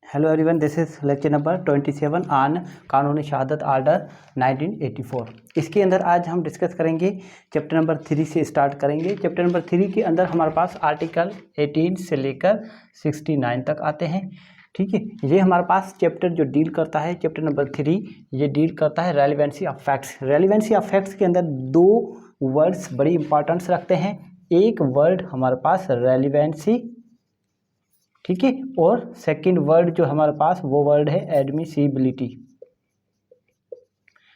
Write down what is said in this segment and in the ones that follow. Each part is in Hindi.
Hello everyone, this is lecture number 27 on कानूनी शहादत आर्डर 1984। इसके अंदर आज हम डिस्कस करेंगे चैप्टर नंबर 3 से स्टार्ट करेंगे। चैप्टर नंबर 3 के अंदर हमारे पास आर्टिकल 18 से लेकर 69 तक आते हैं। ठीक है, ये हमारे पास चैप्टर जो डील करता है, चैप्टर नंबर 3 ये डील करता है relevancy of facts. Relevancy of facts के अंदर दो वर्ड्स बड़ी इंपॉर्टेंस रखते हैं। एक वर्ड हमारे पास रेलिवेंसी, ठीक है, और सेकंड वर्ड जो हमारे पास वो वर्ड है एडमिसिबिलिटी।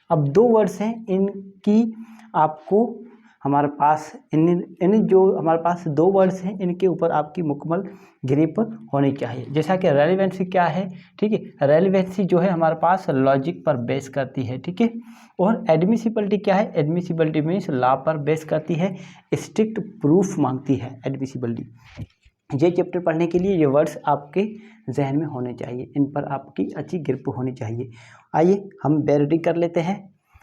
अब दो वर्ड्स हैं, इनकी आपको हमारे पास इन जो हमारे पास दो वर्ड्स हैं इनके ऊपर आपकी मुकम्मल ग्रिप होनी चाहिए। जैसा कि रेलिवेंसी क्या है, ठीक है, रेलिवेंसी जो है हमारे पास लॉजिक पर बेस करती है, ठीक है, और एडमिसिबिलिटी क्या है, एडमिसिबिलिटी मीन्स लॉ पर बेस करती है, स्ट्रिक्ट प्रूफ मांगती है एडमिसिबिलिटी। ये चैप्टर पढ़ने के लिए ये वर्ड्स आपके जहन में होने चाहिए, इन पर आपकी अच्छी ग्रिप होनी चाहिए। आइए हम रीडिंग कर लेते हैं।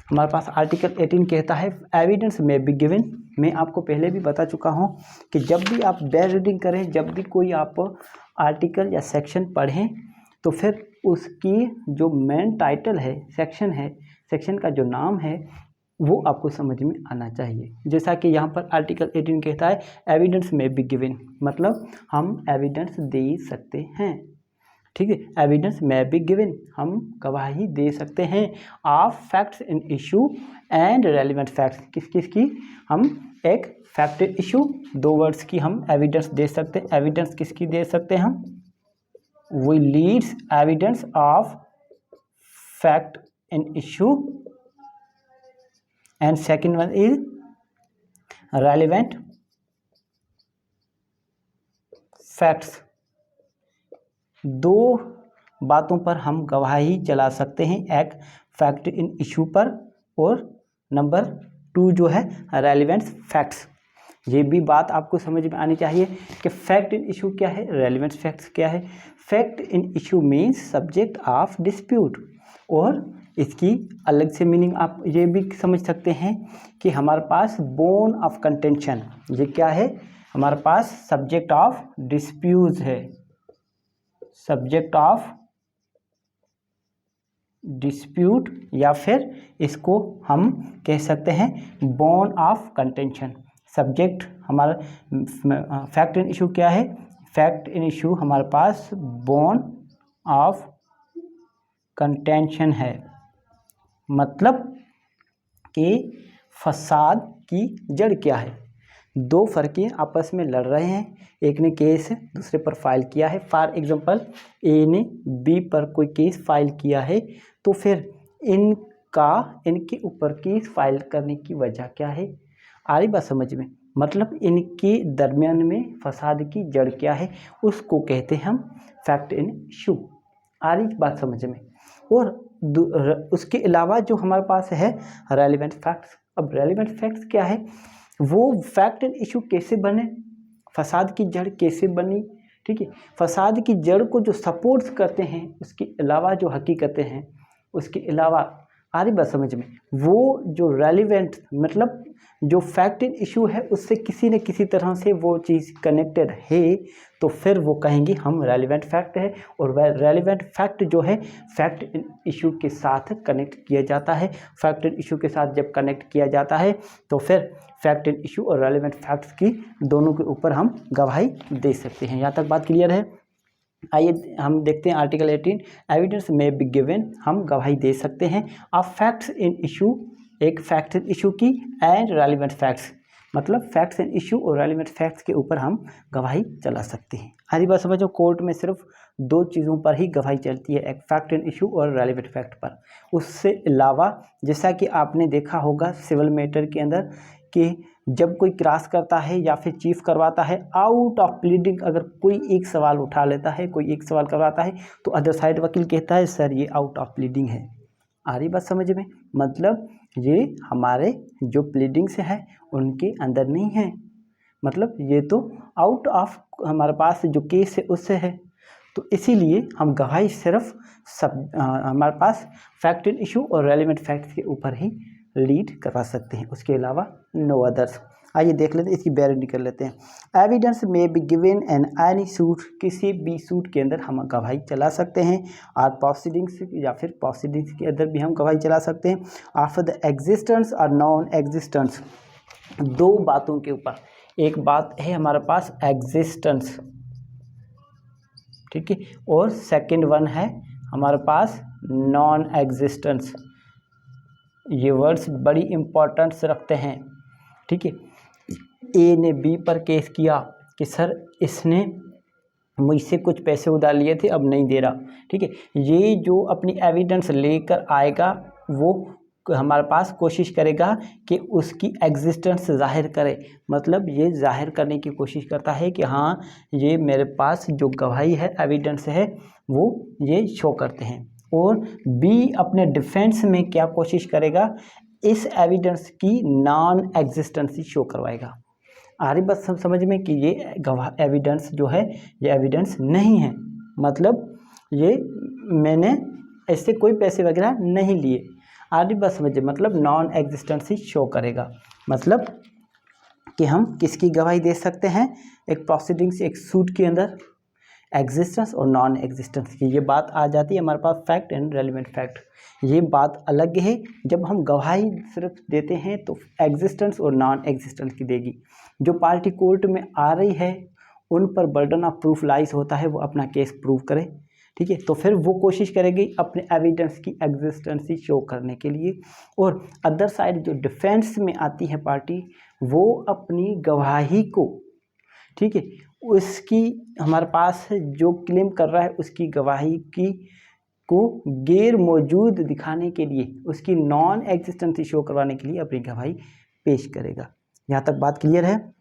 हमारे पास आर्टिकल 18 कहता है एविडेंस में बी गिवन। मैं आपको पहले भी बता चुका हूँ कि जब भी आप रीडिंग करें, जब भी कोई आप आर्टिकल या सेक्शन पढ़ें, तो फिर उसकी जो मेन टाइटल है, सेक्शन का जो नाम है वो आपको समझ में आना चाहिए। जैसा कि यहाँ पर आर्टिकल 18 कहता है एविडेंस में बी गिवन, मतलब हम एविडेंस दे सकते हैं, ठीक है, एविडेंस में बी गिवन, हम गवाही दे सकते हैं of facts in issue and relevant facts. किसकी हम एक फैक्ट इशू, दो वर्ड्स की हम एविडेंस दे सकते हैं। एविडेंस किसकी दे सकते हैं हम, we leads evidence of fact in issue and second one is relevant facts। दो बातों पर हम गवाही चला सकते हैं, एक फैक्ट इन इशू पर और नंबर 2 जो है रेलिवेंट फैक्ट्स। ये भी बात आपको समझ में आनी चाहिए कि फैक्ट इन इशू क्या है, रेलिवेंट फैक्ट्स क्या है। Fact in issue means subject of dispute, और इसकी अलग से मीनिंग आप ये भी समझ सकते हैं कि हमारे पास बोन ऑफ कंटेंशन, ये क्या है, हमारे पास सब्जेक्ट ऑफ डिस्प्यूट है, सब्जेक्ट ऑफ डिस्प्यूट, या फिर इसको हम कह सकते हैं बोन ऑफ कंटेंशन। सब्जेक्ट हमारा फैक्ट इन इशू क्या है, फैक्ट इन इशू हमारे पास बोन ऑफ कंटेंशन है, मतलब कि फसाद की जड़ क्या है। दो फर्कें आपस में लड़ रहे हैं, एक ने केस दूसरे पर फाइल किया है। फॉर एग्जांपल ए ने बी पर कोई केस फाइल किया है, तो फिर इनके ऊपर केस फाइल करने की वजह क्या है, आ रही बात समझ में, मतलब इनके दरमियान में फसाद की जड़ क्या है, उसको कहते हैं हम फैक्ट इन इशू। आ रही बात समझ में। और उसके अलावा जो हमारे पास है रेलिवेंट फैक्ट्स। अब रेलिवेंट फैक्ट्स क्या है, वो फैक्ट इन इशू कैसे बने, फसाद की जड़ कैसे बनी, ठीक है, फसाद की जड़ को जो सपोर्ट्स करते हैं, उसके अलावा जो हकीकतें हैं, उसके अलावा आ रही बात समझ में, वो जो रेलिवेंट मतलब जो फैक्ट इन इशू है उससे किसी न किसी तरह से वो चीज़ कनेक्टेड है, तो फिर वो कहेंगे हम रेलिवेंट फैक्ट है। और वह रेलिवेंट फैक्ट जो है फैक्ट इन इशू के साथ कनेक्ट किया जाता है। फैक्ट इन इशू के साथ जब कनेक्ट किया जाता है तो फिर फैक्ट इन इशू और रेलिवेंट फैक्ट्स की दोनों के ऊपर हम गवाही दे सकते हैं। यहाँ तक बात क्लियर है। आइए हम देखते हैं आर्टिकल 18 एविडेंस में बी गिवन, हम गवाही दे सकते हैं ऑफ फैक्ट्स इन इशू, एक फैक्ट इन इशू की, एंड रेलिवेंट फैक्ट्स, मतलब फैक्ट्स इन इशू और रेलिवेंट फैक्ट्स के ऊपर हम गवाही चला सकते हैं। हरी बात समझो, कोर्ट में सिर्फ दो चीज़ों पर ही गवाही चलती है, एक फैक्ट इन इशू और रेलिवेंट फैक्ट पर। उससे अलावा जैसा कि आपने देखा होगा सिविल मैटर के अंदर कि जब कोई क्रॉस करता है या फिर चीफ करवाता है, आउट ऑफ प्लीडिंग अगर कोई एक सवाल उठा लेता है, कोई एक सवाल करवाता है, तो अदर साइड वकील कहता है सर ये आउट ऑफ प्लीडिंग है। आ रही बात समझ में, मतलब ये हमारे जो प्लीडिंग से है उनके अंदर नहीं है, मतलब ये तो आउट ऑफ हमारे पास जो केस है उससे है। तो इसीलिए हम गवाही सिर्फ हमारे पास फैक्ट इन इशू और रेलिवेंट फैक्ट्स के ऊपर ही लीड करवा सकते हैं, उसके अलावा नो अदर्स। आइए देख लेते हैं, इसकी बैरिटी कर लेते हैं। एविडेंस में be given in any suit, किसी भी सूट के अंदर हम गवाही चला सकते हैं। और प्रोसीडिंग्स या फिर प्रोसीडिंग्स के अंदर भी हम गवाही चला सकते हैं। आफ्टर द एग्जिस्टेंस और नॉन एग्जिस्टेंस, दो बातों के ऊपर, एक बात है हमारे पास एग्जिस्टेंस, ठीक है, और सेकंड वन है हमारे पास नॉन एग्जिस्टेंस। ये वर्ड्स बड़ी इंपॉर्टेंस रखते हैं, ठीक है। ए ने बी पर केस किया कि सर इसने मुझसे कुछ पैसे उधार लिए थे, अब नहीं दे रहा, ठीक है। ये जो अपनी एविडेंस लेकर आएगा वो हमारे पास कोशिश करेगा कि उसकी एग्जिस्टेंस जाहिर करे, मतलब ये जाहिर करने की कोशिश करता है कि हाँ ये मेरे पास जो गवाही है, एविडेंस है, वो ये शो करते हैं। और बी अपने डिफेंस में क्या कोशिश करेगा, इस एविडेंस की नॉन एग्जिस्टेंसी शो करवाएगा। आ रही बात सब समझ में कि ये गवाह एविडेंस जो है ये एविडेंस नहीं है, मतलब ये मैंने इससे कोई पैसे वगैरह नहीं लिए। आ रही बात समझिए, मतलब नॉन एग्जिस्टेंसी शो करेगा, मतलब कि हम किसकी गवाही दे सकते हैं, एक प्रोसीडिंग्स, एक सूट के अंदर एग्जिस्टेंस और नॉन एग्जिस्टेंस की। ये बात आ जाती है हमारे पास फैक्ट एंड रेलिवेंट फैक्ट। ये बात अलग है, जब हम गवाही सिर्फ देते हैं तो एग्जिस्टेंस और नॉन एग्जिस्टेंस की देगी। जो पार्टी कोर्ट में आ रही है उन पर बर्डन ऑफ प्रूफ लाइज होता है, वो अपना केस प्रूव करे, ठीक है। तो फिर वो कोशिश करेगी अपने एविडेंस की एग्जिस्टेंसी शो करने के लिए। और अदर साइड जो डिफेंस में आती है पार्टी, वो अपनी गवाही को, ठीक है, उसकी हमारे पास जो क्लेम कर रहा है उसकी गवाही की को गैर मौजूद दिखाने के लिए, उसकी नॉन एग्जिस्टेंसी शो करवाने के लिए अपनी गवाही पेश करेगा। यहाँ तक बात क्लियर है।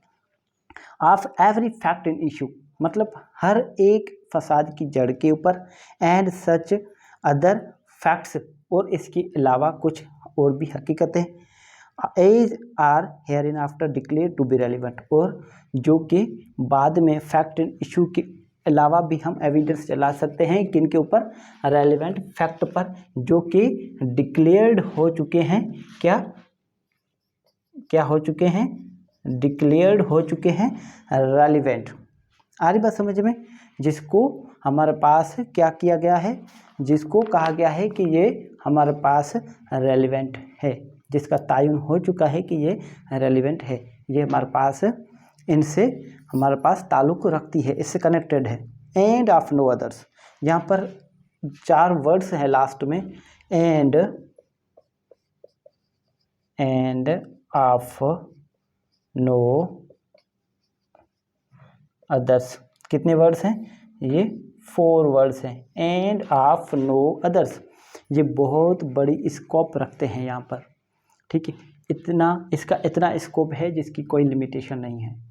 Of every fact in issue, मतलब हर एक फसाद की जड़ के ऊपर, एंड सच अदर फैक्ट्स, और इसके अलावा कुछ और भी हकीकतें, as are hereinafter declare to be relevant, और जो कि बाद में फैक्ट इन इशू के अलावा भी हम एविडेंस चला सकते हैं किन के ऊपर, रेलिवेंट फैक्ट पर, जो कि डिक्लेयर्ड हो चुके हैं, क्या हो चुके हैं, डिक्लेयर्ड हो चुके हैं रेलिवेंट। आ रही बात समझ में, जिसको हमारे पास क्या किया गया है, जिसको कहा गया है कि ये हमारे पास रेलिवेंट है, जिसका तयन हो चुका है कि ये रेलिवेंट है, ये हमारे पास इनसे हमारे पास ताल्लुक़ रखती है, इससे कनेक्टेड है। एंड ऑफ नो अदर्स, यहाँ पर 4 वर्ड्स हैं लास्ट में, एंड ऑफ नो अदर्स। कितने वर्ड्स हैं, ये 4 वर्ड्स हैं, एंड ऑफ नो अदर्स। ये बहुत बड़ी स्कोप रखते हैं यहाँ पर, ठीक है। इसका इतना स्कोप है जिसकी कोई लिमिटेशन नहीं है,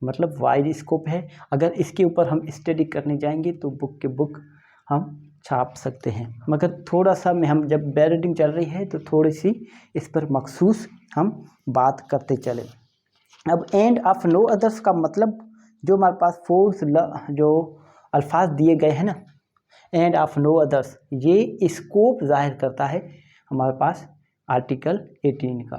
मतलब वाइड स्कोप है। अगर इसके ऊपर हम स्टडी करने जाएंगे तो बुक के बुक हम छाप सकते हैं, मगर थोड़ा सा में हम जब बैरिडिंग चल रही है तो थोड़ी सी इस पर मखसूस हम बात करते चले। अब एंड ऑफ नो अदर्स का मतलब, जो हमारे पास 4 जो अल्फाज दिए गए हैं ना, एंड ऑफ नो अदर्स, ये स्कोप जाहिर करता है हमारे पास आर्टिकल 18 का,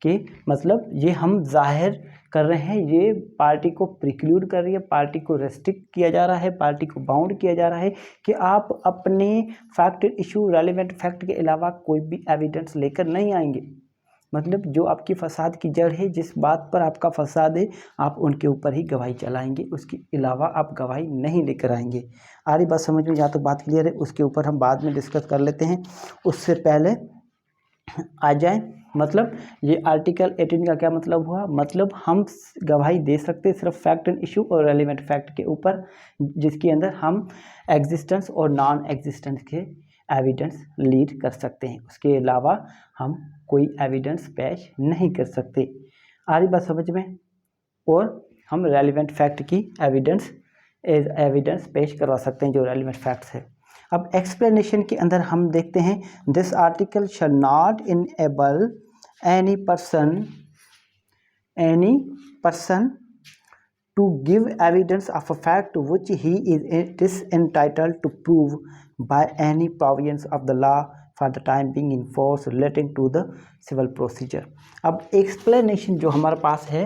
कि मतलब ये हम जाहिर कर रहे हैं, ये पार्टी को प्रिक्लूड कर रही है, पार्टी को रेस्ट्रिक्ट किया जा रहा है, पार्टी को बाउंड किया जा रहा है कि आप अपने फैक्ट इशू, रेलिवेंट फैक्ट के अलावा कोई भी एविडेंस लेकर नहीं आएंगे। मतलब जो आपकी फसाद की जड़ है, जिस बात पर आपका फसाद है, आप उनके ऊपर ही गवाही चलाएंगे, उसके अलावा आप गवाही नहीं लेकर आएंगे। आ रही बात समझ में, जहाँ तक बात क्लियर है उसके ऊपर हम बाद में डिस्कस कर लेते हैं। उससे पहले आ जाए, मतलब ये आर्टिकल 18 का क्या मतलब हुआ, मतलब हम गवाही दे सकते हैं सिर्फ फैक्ट एंड इशू और रेलिवेंट फैक्ट के ऊपर, जिसके अंदर हम एग्जिस्टेंस और नॉन एग्जिस्टेंस के एविडेंस लीड कर सकते हैं, उसके अलावा हम कोई एविडेंस पेश नहीं कर सकते। आ रही बात समझ में, और हम रेलिवेंट फैक्ट की एविडेंस पेश करवा सकते हैं जो रेलिवेंट फैक्ट्स है। अब एक्सप्लेनेशन के अंदर हम देखते हैं, this article shall not enable any person to give evidence of a fact which he is entitled to prove by any provisions of the law for the time being in force relating to the civil procedure. अब एक्सप्लेनेशन जो हमारे पास है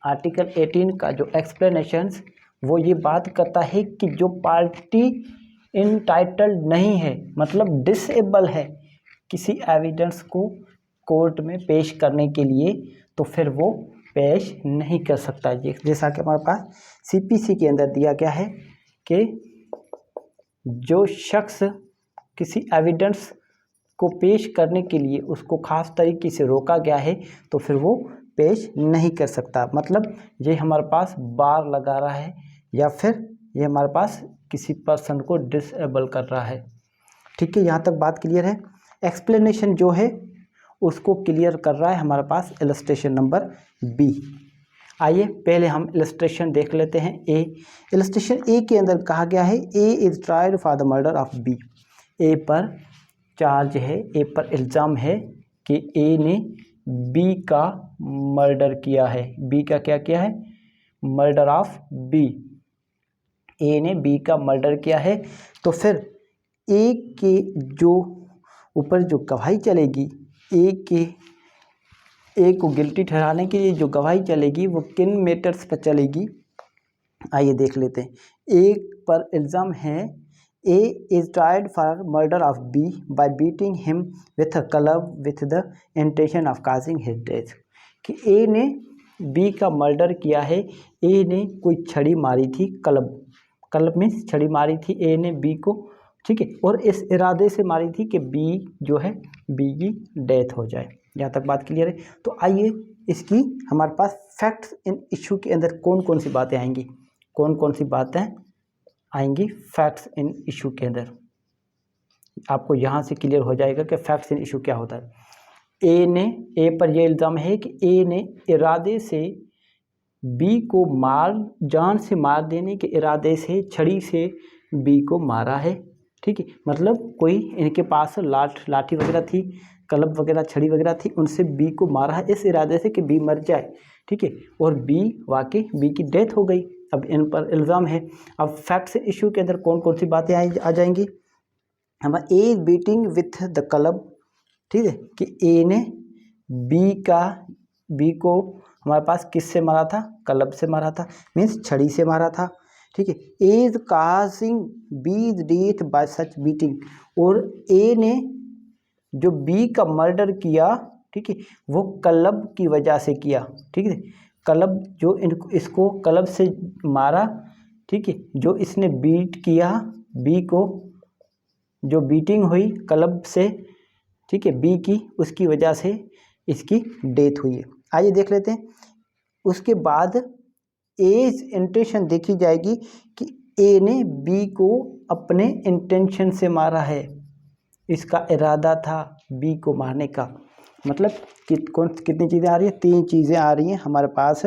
आर्टिकल 18 का जो एक्सप्लेनेशंस, वो ये बात करता है कि जो पार्टी इनटाइटल्ड नहीं है, मतलब डिसेबल है किसी एविडेंस को कोर्ट में पेश करने के लिए, तो फिर वो पेश नहीं कर सकता। जैसा कि हमारे पास सीपीसी के अंदर दिया गया है कि जो शख्स किसी एविडेंस को पेश करने के लिए उसको ख़ास तरीके से रोका गया है तो फिर वो पेश नहीं कर सकता। मतलब ये हमारे पास बार लगा रहा है या फिर ये हमारे पास किसी पर्सन को डिसेबल कर रहा है। ठीक है, यहाँ तक बात क्लियर है। एक्सप्लेनेशन जो है उसको क्लियर कर रहा है हमारे पास इलस्ट्रेशन नंबर बी। आइए पहले हम इलस्ट्रेशन देख लेते हैं। ए, इलस्ट्रेशन ए के अंदर कहा गया है A is tried for the murder of B. A पर चार्ज है, ए पर इल्ज़ाम है कि ए ने बी का मर्डर किया है। बी का क्या किया है? Murder of B. ए ने बी का मर्डर किया है। तो फिर ए के जो ऊपर जो गवाही चलेगी, ए को गिल्टी ठहराने के लिए जो गवाही चलेगी वो किन मैटर्स पर चलेगी, आइए देख लेते हैं। ए पर इल्ज़ाम है A is tried for murder of B by beating him with a club with the intention of causing his death. कि ए ने बी का मर्डर किया है। ए ने कोई छड़ी मारी थी, क्लब में छड़ी मारी थी ए ने बी को, ठीक है, और इस इरादे से मारी थी कि बी जो है बी की डेथ हो जाए। यहाँ तक बात क्लियर है। तो आइए इसकी हमारे पास फैक्ट्स इन इशू के अंदर कौन कौन सी बातें आएंगी, कौन कौन सी बातें आएंगी फैक्ट्स इन इशू के अंदर, आपको यहाँ से क्लियर हो जाएगा कि फैक्ट्स इन इशू क्या होता है। ए पर यह इल्ज़ाम है कि ए ने इरादे से बी को जान से मार देने के इरादे से छड़ी से बी को मारा है। ठीक है, मतलब कोई इनके पास लाठी वगैरह थी, क्लब वगैरह, छड़ी वगैरह थी, उनसे बी को मारा है इस इरादे से कि बी मर जाए। ठीक है, और वाकई बी की डेथ हो गई। अब इन पर इल्ज़ाम है। अब फैक्ट्स इशू के अंदर कौन कौन सी बातें आ जाएंगी। हमारा ए बीटिंग विथ द क्लब, ठीक है, कि ए ने बी को हमारे पास किससे मारा था? क्लब से मारा था, मीन्स छड़ी से मारा था। ठीक है, एज काजिंग बीज डेथ बाय सच बीटिंग, और ए ने जो बी का मर्डर किया, ठीक है, वो क्लब की वजह से किया। ठीक है, क्लब जो इसको क्लब से मारा, ठीक है, जो इसने बीट किया बी को, जो बीटिंग हुई क्लब से, ठीक है, बी की, उसकी वजह से इसकी डेथ हुई है। आइए देख लेते हैं। उसके बाद एज इंटेंशन देखी जाएगी कि ए ने बी को अपने इंटेंशन से मारा है, इसका इरादा था बी को मारने का। मतलब कितनी चीज़ें आ रही हैं? 3 चीज़ें आ रही हैं हमारे पास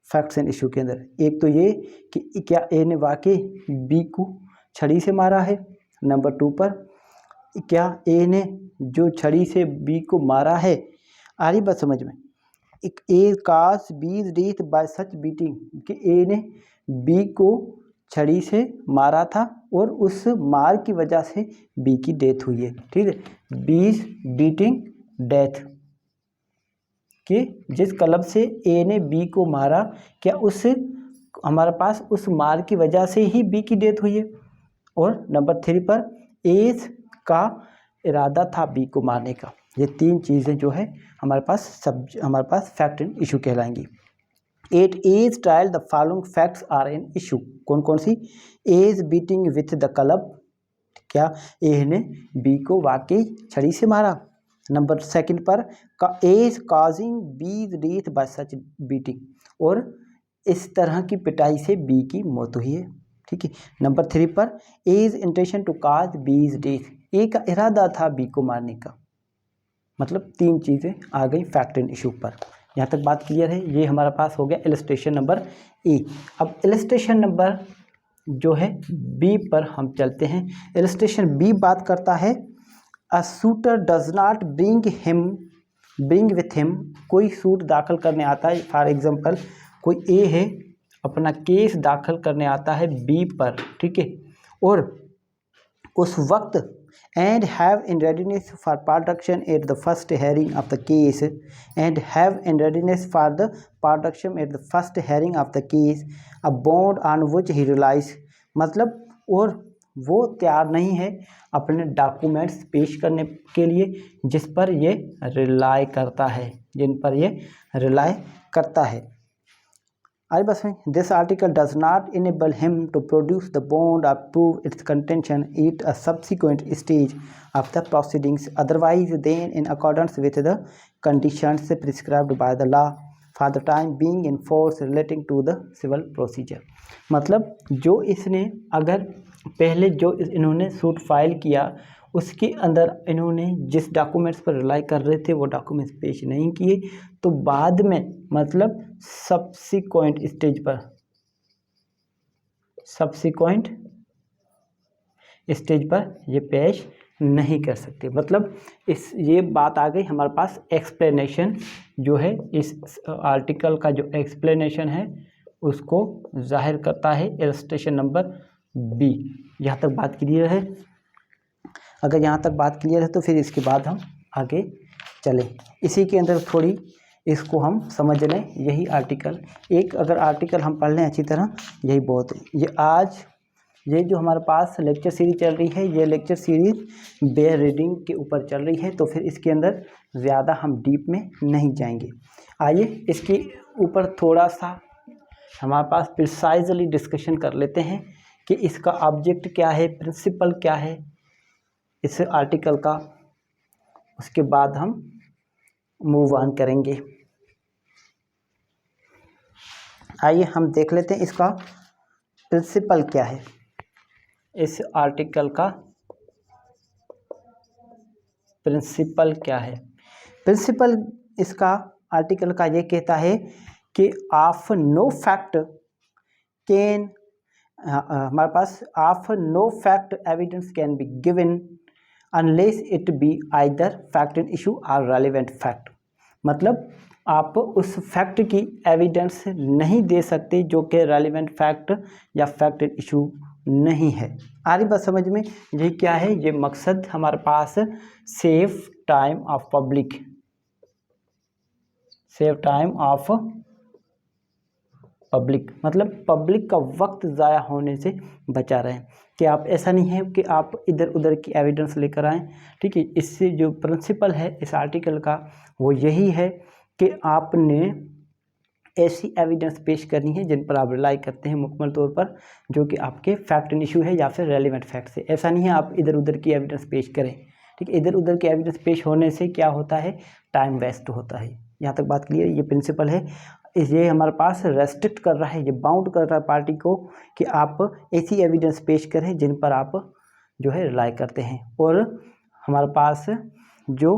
फैक्ट्स एंड इशू के अंदर। एक तो ये कि क्या ए ने वाकई बी को छड़ी से मारा है। नंबर 2 पर क्या ए ने जो छड़ी से बी को मारा है, आ रही बात समझ में, एक ए कास बीज डेथ बाय सच बीटिंग, कि ए ने बी को छड़ी से मारा था और उस मार की वजह से बी की डेथ हुई है। ठीक है, बीज बीटिंग डेथ, कि जिस क्लब से ए ने बी को मारा, क्या उस हमारे पास उस मार की वजह से ही बी की डेथ हुई है। और नंबर 3 पर एज का इरादा था बी को मारने का। ये 3 चीज़ें जो है हमारे पास फैक्ट इन इशू कहलाएंगी। 8 A's trial the following facts are in issue. कौन कौन सी? A's beating with the club, क्या ए ने बी को वाकई छड़ी से मारा। नंबर 2 पर as causing B death by such beating, और इस तरह की पिटाई से बी की मौत हुई है। ठीक है, नंबर 3 पर एज इंटेंशन टू काज बीज डेथ, ए का इरादा था बी को मारने का। मतलब 3 चीज़ें आ गई फैक्ट इन इशू पर। यहाँ तक बात क्लियर है। ये हमारा पास हो गया इलस्ट्रेशन नंबर ए। अब इलस्ट्रेशन नंबर जो है बी पर हम चलते हैं। इलस्ट्रेशन बी बात करता है a suitor does not bring with him, कोई सूट दाखिल करने आता है। फॉर एग्जांपल कोई ए है, अपना केस दाखिल करने आता है बी पर, ठीक है, और उस वक्त and have in readiness for production at the first hearing of the case and have in readiness for the production at the first hearing of the case a bond on which he relies, मतलब और वो तैयार नहीं है अपने डॉक्यूमेंट्स पेश करने के लिए जिस पर ये रिलाई करता है, जिन पर ये रिलाई करता है। आगे बस में this article does not enable him to produce the bond और prove its contention at a subsequent stage of the proceedings otherwise than in accordance with the conditions prescribed by the law for the time being in force relating to the civil procedure. मतलब जो इसने अगर पहले जो इन्होंने सूट फाइल किया उसके अंदर इन्होंने जिस डॉक्यूमेंट्स पर रिलाई कर रहे थे वो डॉक्यूमेंट्स पेश नहीं किए, तो बाद में मतलब सब्सिक्वेंट स्टेज पर ये पेश नहीं कर सकते। मतलब ये बात आ गई हमारे पास एक्सप्लेनेशन जो है, इस आर्टिकल का जो एक्सप्लेनेशन है उसको जाहिर करता है इलस्ट्रेशन नंबर बी। यहाँ तक बात क्लियर है? अगर यहाँ तक बात क्लियर है तो फिर इसके बाद हम आगे चलें। इसी के अंदर थोड़ी इसको हम समझ लें। यही आर्टिकल एक अगर आर्टिकल हम पढ़ लें अच्छी तरह यही बहुत है। ये जो हमारे पास लेक्चर सीरीज चल रही है ये लेक्चर सीरीज बेयर रीडिंग के ऊपर चल रही है, तो फिर इसके अंदर ज़्यादा हम डीप में नहीं जाएंगे। आइए इसके ऊपर थोड़ा सा हमारे पास प्रिसाइजली डिस्कशन कर लेते हैं कि इसका ऑब्जेक्ट क्या है, प्रिंसिपल क्या है इस आर्टिकल का, उसके बाद हम मूव ऑन करेंगे। आइए हम देख लेते हैं इसका प्रिंसिपल क्या है। इस आर्टिकल का प्रिंसिपल क्या है? प्रिंसिपल इसका आर्टिकल का ये कहता है कि ऑफ नो फैक्ट कैन हमारे पास of no fact evidence can be given unless it be either fact in issue और रेलिवेंट फैक्ट। मतलब आप उस फैक्ट की एविडेंस नहीं दे सकते जो कि रेलिवेंट फैक्ट या फैक्ट इन इशू नहीं है। आ रही बात समझ में? ये क्या है? ये मकसद हमारे पास save time of public, save time of public मतलब पब्लिक का वक्त ज़ाया होने से बचा रहे हैं। कि आप ऐसा नहीं है कि आप इधर उधर की एविडेंस लेकर आएँ, ठीक है। इससे जो प्रिंसिपल है इस आर्टिकल का वो यही है कि आपने ऐसी एविडेंस पेश करनी है जिन पर आप रिलाई करते हैं मुकम्मल तौर पर, जो कि आपके फैक्ट इन इशू है या फिर रेलिवेंट फैक्ट से। ऐसा नहीं है आप इधर उधर की एविडेंस पेश करें, ठीक है। इधर उधर की एविडेंस पेश होने से क्या होता है? टाइम वेस्ट होता है। यहाँ तक बात क्लियर? ये प्रिंसिपल है, ये हमारे पास रेस्ट्रिक्ट कर रहा है, ये बाउंड कर रहा है पार्टी को कि आप ऐसी एविडेंस पेश करें जिन पर आप जो है रिलाई करते हैं, और हमारे पास जो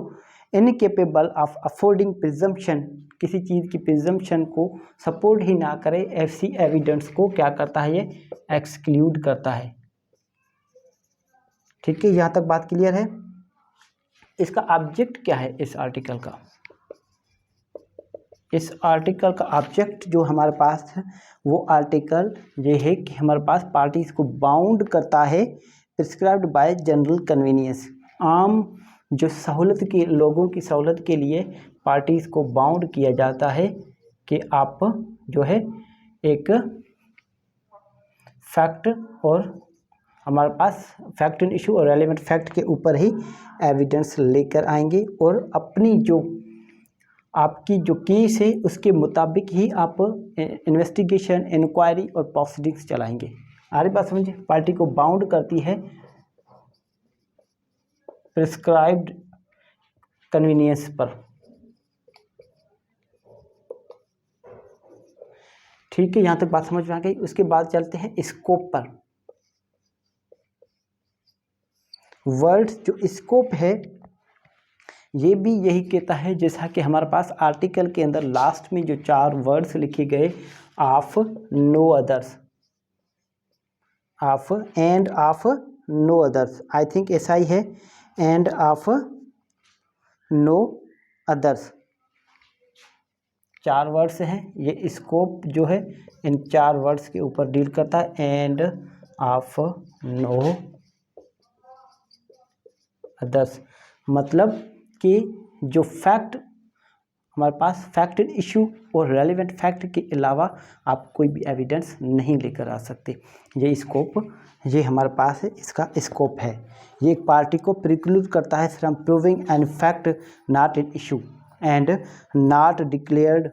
इनकेपेबल ऑफ अफोर्डिंग प्रिजम्पशन, किसी चीज़ की प्रिजम्पशन को सपोर्ट ही ना करे, ऐसी एविडेंस को क्या करता है? ये एक्सक्लूड करता है, ठीक है। यहाँ तक बात क्लियर है? इसका ऑब्जेक्ट क्या है इस आर्टिकल का? इस आर्टिकल का ऑब्जेक्ट जो हमारे पास है वो आर्टिकल ये है कि हमारे पास पार्टीज को बाउंड करता है प्रिस्क्राइब्ड बाय जनरल कन्वीनियंस। आम जो सहूलत के लोगों की सहूलत के लिए पार्टीज को बाउंड किया जाता है कि आप जो है एक फैक्ट और हमारे पास फैक्ट इन इशू और रेलेवेंट फैक्ट के ऊपर ही एविडेंस लेकर आएंगे, और अपनी जो आपकी जो केस है उसके मुताबिक ही आप इन्वेस्टिगेशन, इंक्वायरी और प्रोसीडिंग्स चलाएंगे। आगे बात समझिए, पार्टी को बाउंड करती है प्रिस्क्राइब्ड कन्वीनियंस पर, ठीक है। यहाँ तक बात समझ में आ गई। उसके बाद चलते हैं स्कोप पर। वर्ड जो स्कोप है ये भी यही कहता है जैसा कि हमारे पास आर्टिकल के अंदर लास्ट में जो 4 वर्ड्स लिखे गए, of no others, of and of no others, I think ऐसा ही है, and of no others, 4 words हैं। ये स्कोप जो है इन 4 वर्ड्स के ऊपर डील करता है, एंड ऑफ नो अदर्स, मतलब कि जो फैक्ट हमारे पास फैक्ट इन इशू और रेलिवेंट फैक्ट के अलावा आप कोई भी एविडेंस नहीं लेकर आ सकते। ये स्कोप, ये हमारे पास है, इसका स्कोप है। ये एक पार्टी को प्रिक्लूड करता है from proving an fact not in issue and not declared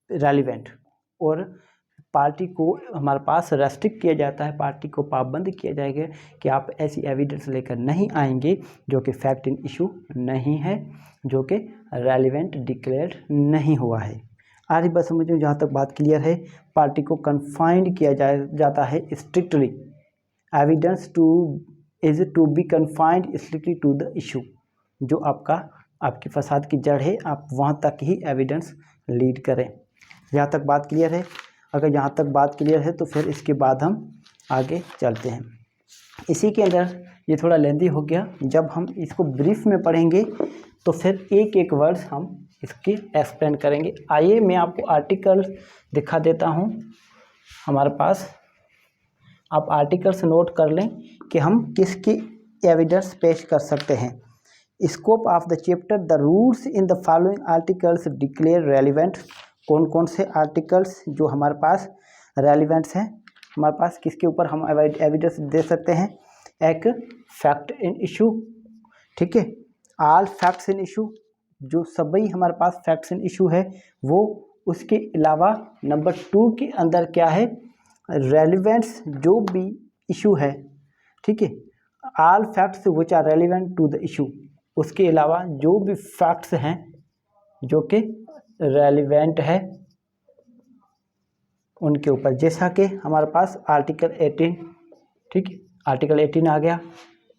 relevant, और पार्टी को हमारे पास रेस्ट्रिक्ट किया जाता है, पार्टी को पाबंद किया जाएगा कि आप ऐसी एविडेंस लेकर नहीं आएंगे जो कि फैक्ट इन इशू नहीं है, जो कि रेलिवेंट डिक्लेयर नहीं हुआ है। आगे बात समझो, जहाँ तक बात क्लियर है, पार्टी को कन्फाइंड किया जाता है strictly, evidence is to be confined strictly to the issue. जो आपकी फसाद की जड़ है, आप वहाँ तक ही एविडेंस लीड करें। यहाँ तक बात क्लियर है? अगर यहाँ तक बात क्लियर है तो फिर इसके बाद हम आगे चलते हैं। इसी के अंदर ये थोड़ा लेंदी हो गया, जब हम इसको ब्रीफ में पढ़ेंगे तो फिर एक एक वर्ड्स हम इसके एक्सप्लेन करेंगे। आइए मैं आपको आर्टिकल दिखा देता हूँ हमारे पास, आप आर्टिकल्स नोट कर लें कि हम किसकी एविडेंस पेश कर सकते हैं। Scope of the chapter, the rules in the following articles declare relevant. कौन कौन से आर्टिकल्स जो हमारे पास रेलिवेंट्स हैं, हमारे पास किसके ऊपर हम एविडेंस दे सकते हैं। एक फैक्ट इन इशू, ठीक है, ऑल फैक्ट्स इन इशू, जो सभी हमारे पास फैक्ट्स इन इशू है वो। उसके अलावा नंबर 2 के अंदर क्या है, रेलिवेंट्स, जो भी इशू है, ठीक है, all facts which are relevant to the issue. उसके अलावा जो भी फैक्ट्स हैं जो कि रेलिवेंट है उनके ऊपर, जैसा कि हमारे पास आर्टिकल 18, ठीक है, आर्टिकल 18 आ गया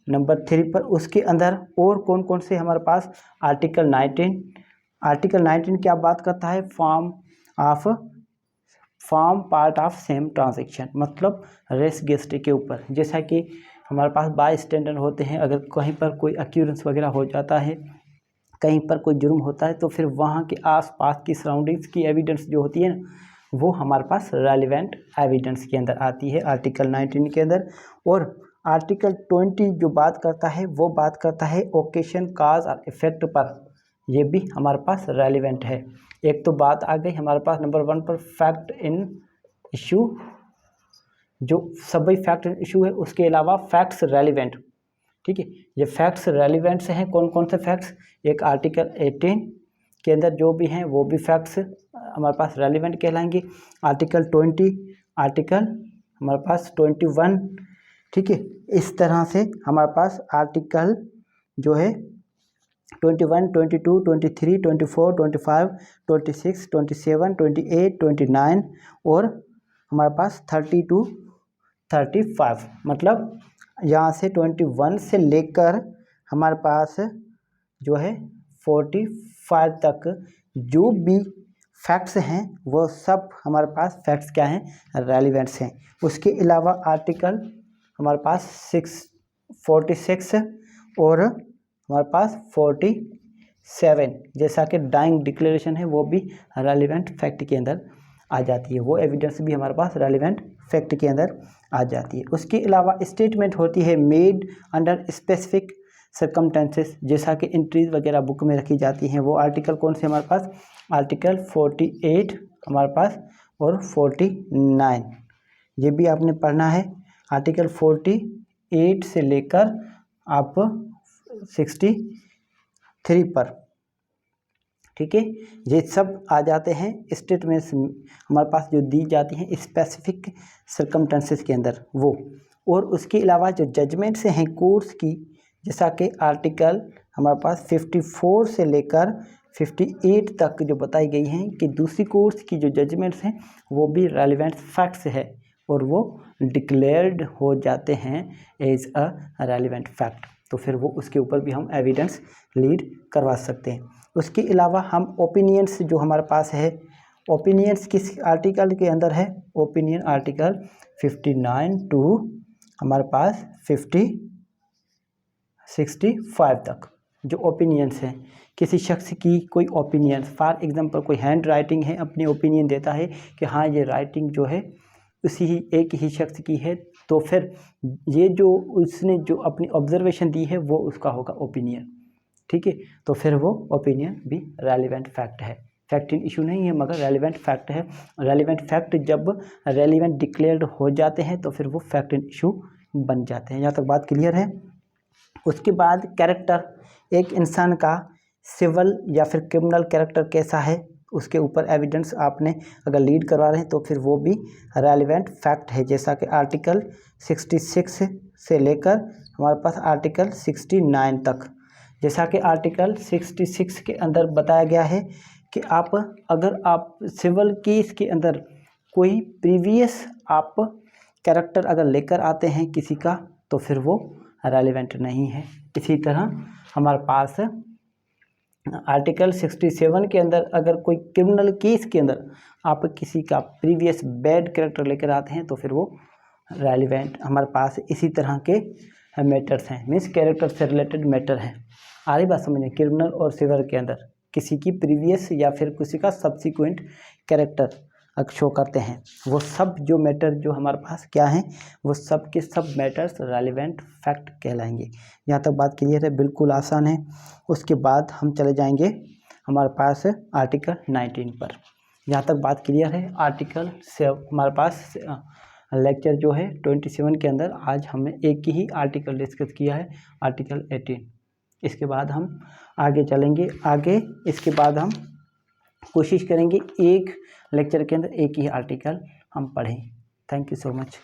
नंबर 3 पर। उसके अंदर और कौन कौन से हमारे पास, आर्टिकल 19। आर्टिकल 19 क्या बात करता है, form part of same transaction, मतलब रेस गेस्ट के ऊपर। जैसा कि हमारे पास बाय स्टैंडर्ड होते हैं, अगर कहीं पर कोई अक्यूरेंस वगैरह हो जाता है, कहीं पर कोई जुर्म होता है, तो फिर वहाँ के आसपास की सराउंडिंग्स की एविडेंस जो होती है ना, वो हमारे पास रेलिवेंट एविडेंस के अंदर आती है आर्टिकल 19 के अंदर। और आर्टिकल 20 जो बात करता है वो बात करता है ओकेशन, काज और इफेक्ट पर, ये भी हमारे पास रेलिवेंट है। एक तो बात आ गई हमारे पास नंबर 1 पर फैक्ट इन इशू, जो सभी फैक्ट इन इशू है, उसके अलावा फैक्ट्स रेलिवेंट, ठीक है। ये फैक्ट्स रेलिवेंट से हैं, कौन कौन से फैक्ट्स, एक आर्टिकल 18 के अंदर जो भी हैं वो भी फैक्ट्स हमारे पास रेलिवेंट कहलाएंगे। आर्टिकल 20, आर्टिकल हमारे पास 21, ठीक है। इस तरह से हमारे पास आर्टिकल जो है 21, 22, 23, 24, 25, 26, 27, 28, 29 और हमारे पास 30 to 35, मतलब यहाँ से 21 से लेकर हमारे पास जो है 45 तक जो भी फैक्ट्स हैं वो सब हमारे पास फैक्ट्स क्या हैं, रेलिवेंट्स हैं। उसके अलावा आर्टिकल हमारे पास 46 और हमारे पास 47, जैसा कि डाइंग डिक्लेरेशन है, वो भी रेलिवेंट फैक्ट के अंदर आ जाती है, वो एविडेंस भी हमारे पास रेलिवेंट फैक्ट के अंदर आ जाती है। उसके अलावा स्टेटमेंट होती है मेड अंडर स्पेसिफिक सर्कमटेंसेस, जैसा कि एंट्रीज वगैरह बुक में रखी जाती हैं। वो आर्टिकल कौन से हमारे पास, आर्टिकल 48 हमारे पास और 49, ये भी आपने पढ़ना है। आर्टिकल 48 से लेकर आप 63 पर, ठीक है, ये सब आ जाते हैं स्टेटमेंट्स हमारे पास जो दी जाती हैं स्पेसिफिक सर्कमटेंसेस के अंदर वो। और उसके अलावा जो जजमेंट्स हैं कोर्ट्स की, जैसा कि आर्टिकल हमारे पास 54 से लेकर 58 तक जो बताई गई हैं कि दूसरी कोर्ट्स की जो जजमेंट्स हैं वो भी रेलिवेंट फैक्ट्स है और वो डिक्लेयर्ड हो जाते हैं एज अ रेलिवेंट फैक्ट, तो फिर वो उसके ऊपर भी हम एविडेंस लीड करवा सकते हैं। उसके अलावा हम ओपिनियंस जो हमारे पास है, ओपिनियंस किस आर्टिकल के अंदर है, ओपिनियन आर्टिकल 59 टू हमारे पास 65 तक जो ओपिनियंस हैं, किसी शख्स की कोई ओपिनियन, फॉर एग्जांपल कोई हैंड राइटिंग है, अपनी ओपिनियन देता है कि हाँ ये राइटिंग जो है उसी ही एक ही शख्स की है, तो फिर ये जो उसने जो अपनी ऑब्जर्वेशन दी है वो उसका होगा ओपिनियन, ठीक है। तो फिर वो ओपिनियन भी रेलिवेंट फैक्ट है, फैक्ट इन इशू नहीं है मगर रेलिवेंट फैक्ट है। रेलिवेंट फैक्ट जब रेलिवेंट डिक्लेयर्ड हो जाते हैं तो फिर वो फैक्ट इन इशू बन जाते हैं। यहाँ तक बात क्लियर है। उसके बाद कैरेक्टर, एक इंसान का सिविल या फिर क्रिमिनल कैरेक्टर कैसा है उसके ऊपर एविडेंस आपने अगर लीड करवा रहे हैं तो फिर वो भी रेलिवेंट फैक्ट है। जैसा कि आर्टिकल 66 से लेकर हमारे पास आर्टिकल 69 तक, जैसा कि आर्टिकल 66 के अंदर बताया गया है कि अगर आप सिविल केस के अंदर कोई प्रीवियस आप कैरेक्टर अगर लेकर आते हैं किसी का तो फिर वो रेलिवेंट नहीं है। इसी तरह हमारे पास आर्टिकल 67 के अंदर अगर कोई क्रिमिनल केस के अंदर आप किसी का प्रीवियस बैड कैरेक्टर लेकर आते हैं तो फिर वो रेलिवेंट हमारे पास इसी तरह के मैटर्स हैं, मीन्स कैरेक्टर से रिलेटेड मैटर हैं। आ रही बात समझिए, क्रिमिनल और सिविल के अंदर किसी की प्रीवियस या फिर किसी का सब्सिक्वेंट कैरेक्टर शो करते हैं, वो सब जो मैटर जो हमारे पास क्या हैं वो सब के सब मैटर्स रेलिवेंट फैक्ट कहलाएंगे। यहाँ तक बात क्लियर है, बिल्कुल आसान है। उसके बाद हम चले जाएंगे हमारे पास आर्टिकल 19 पर। यहाँ तक बात क्लियर है। आर्टिकल से हमारे पास लेक्चर जो है 27 के अंदर आज हमने एक ही आर्टिकल डिस्कस किया है, आर्टिकल 18। इसके बाद हम आगे चलेंगे। इसके बाद हम कोशिश करेंगे एक लेक्चर के अंदर एक ही आर्टिकल हम पढ़ें। Thank you so much.